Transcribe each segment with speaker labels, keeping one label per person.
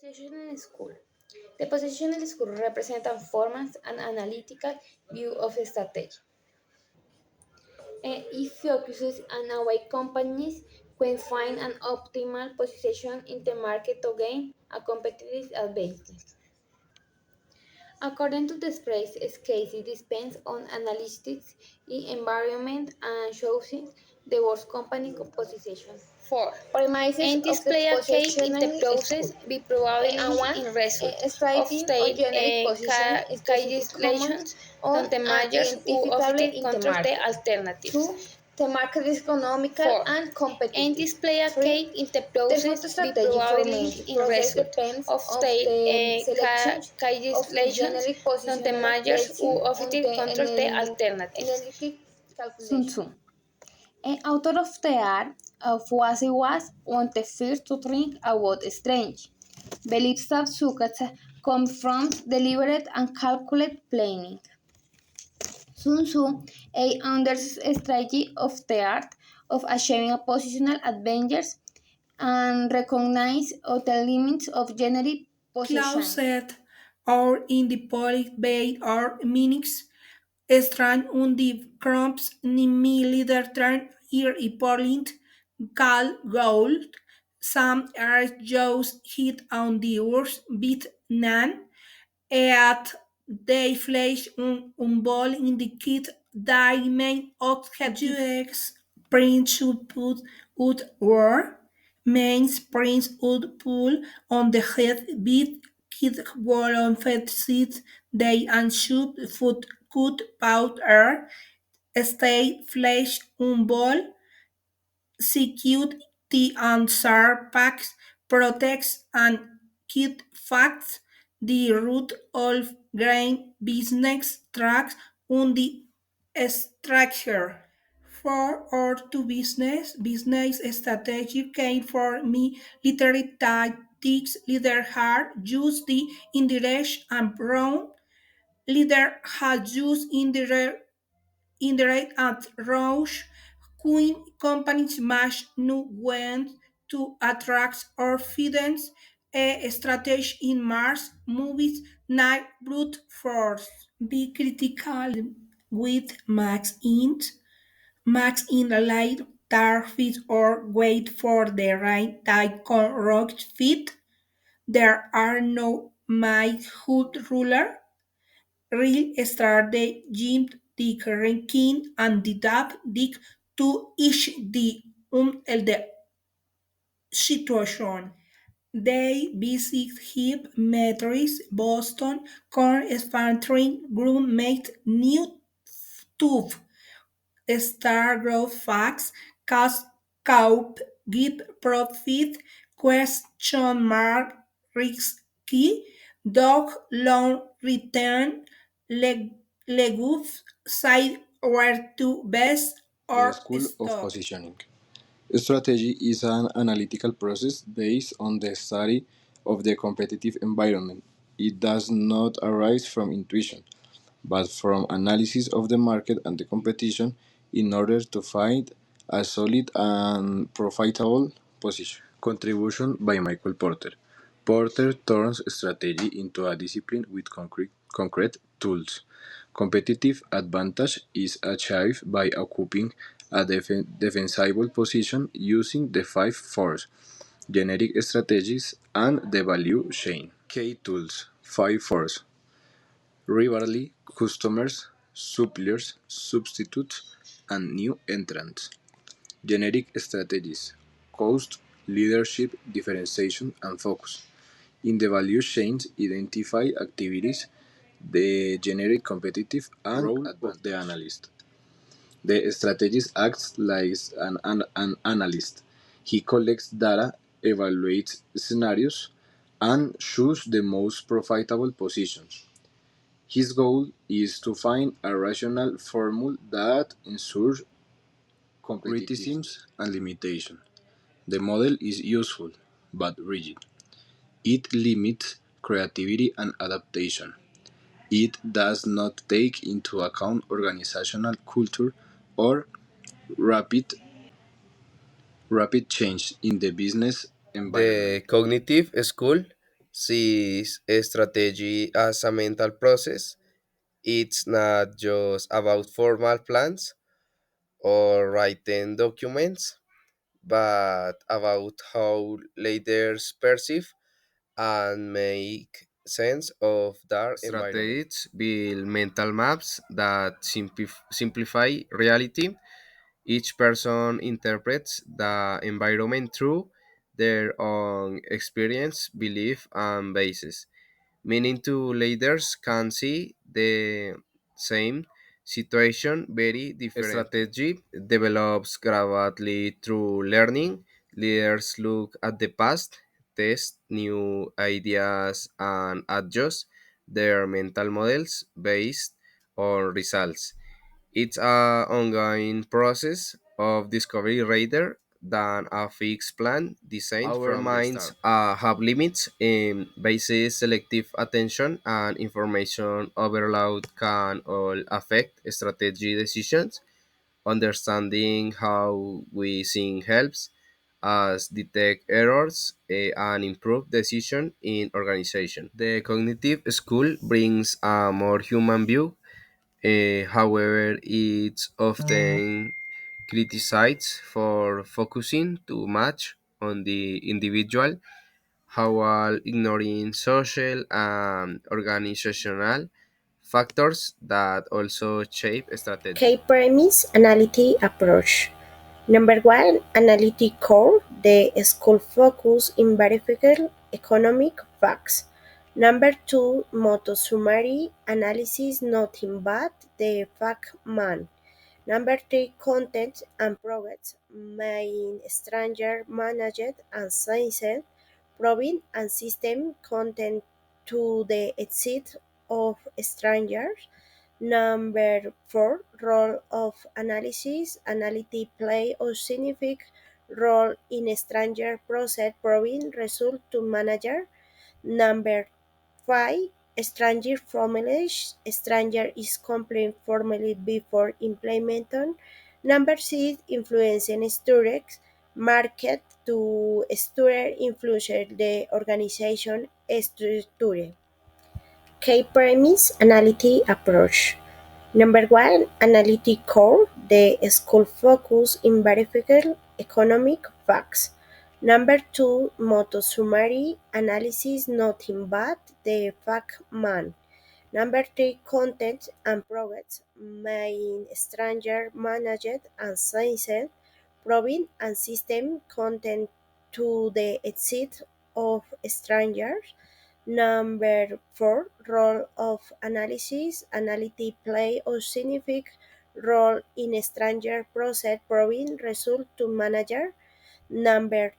Speaker 1: Positioning school. The positioning school represents and forms an analytical view of strategy. It focuses on how companies can find an optimal position in the market to gain a competitive advantage. According to the phrase, case it depends on analytics, environment, and choosing the worst company position.
Speaker 2: 4.
Speaker 1: Premises of
Speaker 2: Entities
Speaker 1: the
Speaker 2: play a key in the
Speaker 1: positioning
Speaker 2: process,
Speaker 1: school.
Speaker 2: be probably
Speaker 1: And
Speaker 2: and
Speaker 1: one,
Speaker 2: in result of
Speaker 1: strategy or
Speaker 2: state
Speaker 1: generic position specific common
Speaker 2: legislations
Speaker 1: on
Speaker 2: and the
Speaker 1: and
Speaker 2: measures who
Speaker 1: identifiable
Speaker 2: often
Speaker 1: in the
Speaker 2: control the
Speaker 1: market.
Speaker 2: alternatives.
Speaker 1: Two, the market is economical
Speaker 2: 4.
Speaker 1: and competitive.
Speaker 2: Entities play a
Speaker 1: Three,
Speaker 2: key in the
Speaker 1: the food
Speaker 2: process, be
Speaker 1: strategy for
Speaker 2: probably
Speaker 1: main
Speaker 2: in
Speaker 1: process
Speaker 2: result
Speaker 1: depends
Speaker 2: of
Speaker 1: of
Speaker 2: state
Speaker 1: the selection of
Speaker 2: legislations
Speaker 1: generic
Speaker 2: and the
Speaker 1: positioning
Speaker 2: measures
Speaker 1: based
Speaker 2: who
Speaker 1: on
Speaker 2: often
Speaker 1: the
Speaker 2: control the alternatives.
Speaker 1: analytic
Speaker 3: Sun
Speaker 1: calculation.
Speaker 3: Tzu, an author of the art of what he was one the first to think about strange. Believes that success comes from deliberate and calculated planning. Sun Tzu, a understands strategy of the art of achieving a positional advantage and recognize the limits of generic positioning.
Speaker 4: Closet or in the public bay or minix strand on the crumbs ni militertran ir i porlint cal gold some are just hit on the worst bit nan at they flash un ball in the kit die main objective UX print should put would war mains prints would pull on the head beat kid wall on fed seats they and should foot could powder stay flash un ball security and SAR packs protects and key facts the root of grain business tracks on the structure. For or to business strategy came for me literary tactics, leader hard, use the indirect and brown, leader has used indirect at Rouge, Queen companies must know when to attract or audience, a strategy in Mars movies, night brute force. Be critical with max in a light dark fit or wait for the right type correct fit. There are no my hood ruler real strategy the ranking and the dab dick to each the situation. They visit hip metrics Boston corresponding group made new tooth star growth facts cost coup give profit question mark risky dog long return leg leguf side where to best
Speaker 5: The
Speaker 4: or
Speaker 5: School of
Speaker 4: stop.
Speaker 5: Positioning. Strategy is an analytical process based on the study of the competitive environment. It does not arise from intuition, but from analysis of the market and the competition in order to find a solid and profitable position. Contribution by Michael Porter. Porter turns strategy into a discipline with concrete tools. Competitive advantage is achieved by occupying a defensible position using the five force, generic strategies, and the value chain. Key tools 5 force rivalry, customers, suppliers, substitutes, and new entrants. Generic strategies cost, leadership, differentiation, and focus. In the value chains, identify activities, the generic competitive and role of the analyst. The strategist acts like an analyst. He collects data, evaluates scenarios, and chooses the most profitable positions. His goal is to find a rational formula that ensures criticisms and limitation. The model is useful, but rigid. It limits creativity and adaptation. It does not take into account organizational culture or rapid rapid change in the business environment.
Speaker 6: The cognitive school sees strategy as a mental process. It's not just about formal plans or written documents, but about how leaders perceive and make sense of their environment. Strategies build mental maps that simplify reality. Each person interprets the environment through their own experience, belief, and basis, meaning two leaders can see the same situation very different. Strategy develops gradually through learning. Leaders look at the past, test new ideas, and adjust their mental models based on results. It's an ongoing process of discovery rather than a fixed plan designed our from the minds start. Have limits in basis selective attention and information overload can all affect strategy decisions. Understanding how we think helps us detect errors and improve decision in organization. The cognitive school brings a more human view. However, it's often criticized for focusing too much on the individual, while ignoring social and organizational factors that also shape strategy.
Speaker 2: K-premise analytic approach. Number one, analytic core. The school focus in verifiable economic facts. Number two, motto summary analysis, nothing but the fact man. Number three, content and projects, main stranger managed and science, proving and system content to the exit of strangers. Number four, role of analysis. Analytic play a significant role in stranger process proving result to manager. Number five, stranger formulas. Stranger is complete formally before implementation. Number six, influencing students. Market to student influence the organization structure. K-premise analytic approach. Number one, analytic core. The school focus in verifiable economic facts. Number two, motto summary analysis, nothing but the fact man. Number three, content and projects, main stranger managed and science, proving and system content to the exit of strangers. Number four, role of analysis. Analytic play a significant role in stranger process proving result to manager. Number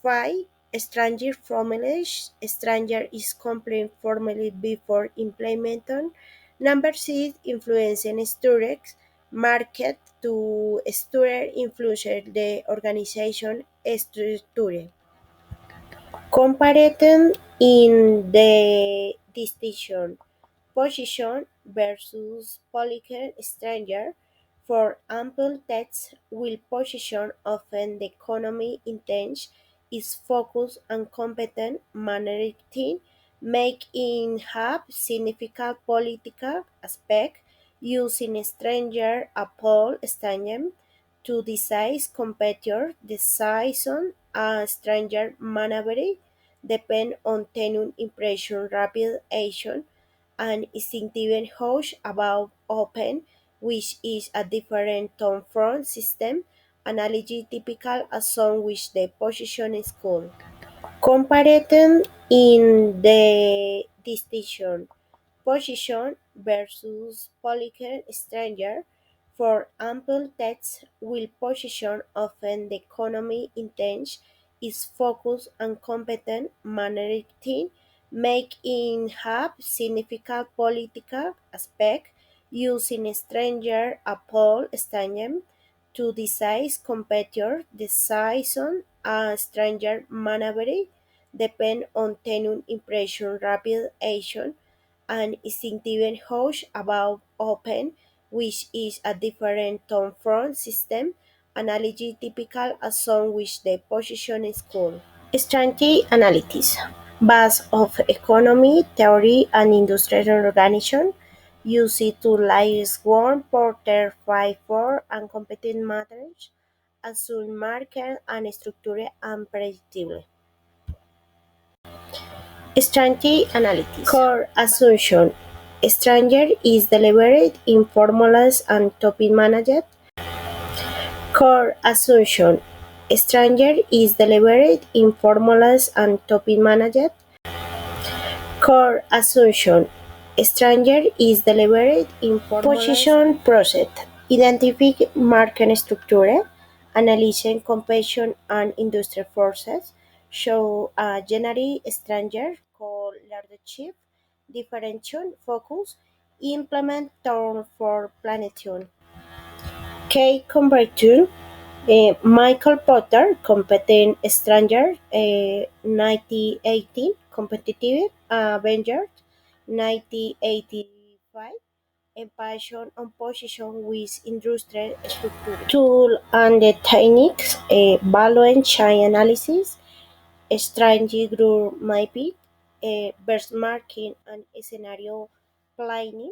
Speaker 2: five, stranger formulas. Stranger is complete formally before implementation. Number six, influencing students. Market to student influence the organization structure. Comparison in the distinction position versus political stranger. For ample text will position often the economy intense is focused on competent minority making have significant political aspect using stranger Apple Stadium to decide competitor decision a stranger maneuver depend on tenure impression rapid action and instinctive hush about open, which is a different tone from system analogy typical as some which the position is called. Comparison in the distinction position versus political stranger. For ample text will position often the economy intense is focused on competent minority making have significant political aspect using stranger Apple Stadium to decide competitor decision a stranger maneuver depend on tenure impression rapid action and instinctive hush about open, which is a different tone from system analogy typical as some which the position is called. Strategy analysis. base of economy, theory, and industrial organization, used to lies one porter five four and competent matters, assume market and structure unpredictable. Strategy analysis. Core assumption. Stranger is delivered in formulas and topic managed. Core assumption. Stranger is delivered in formulas and topic managed. Core assumption. Stranger is delivered in formulas. Position process. Identify market structure, analyzing competition and industry forces, show a general stranger called leadership, differentiation, focus, implement turn for planetune. K conversion. Michael Potter, competent stranger, 1918, competitive Avenger, 1985, and passion on position with industrial structure. Tool and the techniques, value and chain analysis, strategy group mapping, benchmarking and scenario planning,